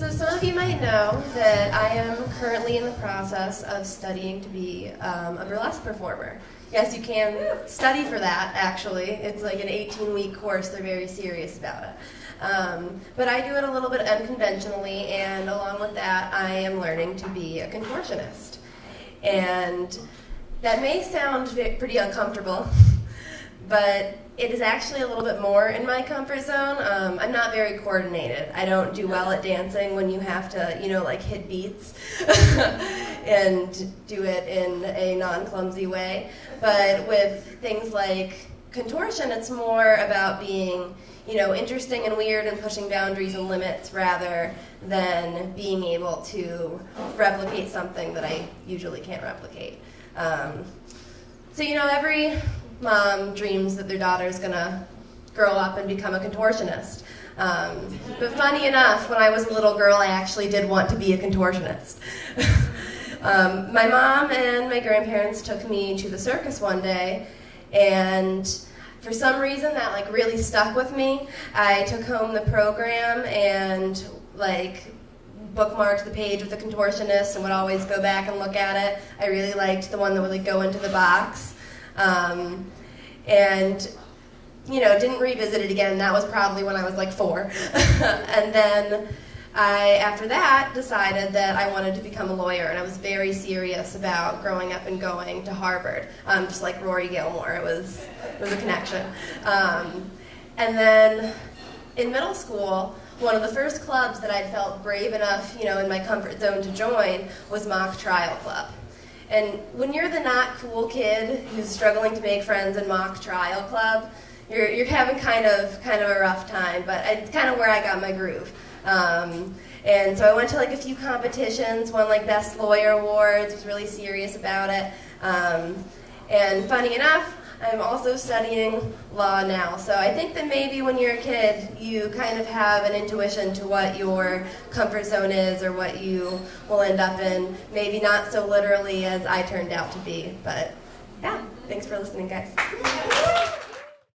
So some of you might know that I am currently in the process of studying to be a burlesque performer. Yes, you can study for that, actually. It's like an 18-week course. They're very serious about it. But I do it a little bit unconventionally, and along with that, I am learning to be a contortionist. And that may sound pretty uncomfortable, but it is actually a little bit more in my comfort zone. I'm not very coordinated. I don't do well at dancing when you have to, like hit beats and do it in a non-clumsy way. But with things like contortion, it's more about being, interesting and weird and pushing boundaries and limits rather than being able to replicate something that I usually can't replicate. So every mom dreams that their daughter's gonna grow up and become a contortionist. But funny enough, when I was a little girl, I actually did want to be a contortionist. My mom and my grandparents took me to the circus one day, and for some reason that really stuck with me. I took home the program and bookmarked the page with the contortionist and would always go back and look at it. I really liked the one that would go into the box. And didn't revisit it again. That was probably when I was 4. And then I, after that, decided that I wanted to become a lawyer, and I was very serious about growing up and going to Harvard, just like Rory Gilmore. It was a connection. And then in middle school, one of the first clubs that I felt brave enough, in my comfort zone to join was Mock Trial Club. And when you're the not cool kid who's struggling to make friends in Mock Trial Club, you're having kind of a rough time, but it's kind of where I got my groove. And so I went to a few competitions, won Best Lawyer Awards, was really serious about it. And funny enough, I'm also studying law now. So I think that maybe when you're a kid, you kind of have an intuition to what your comfort zone is or what you will end up in. Maybe not so literally as I turned out to be, but yeah, thanks for listening, guys.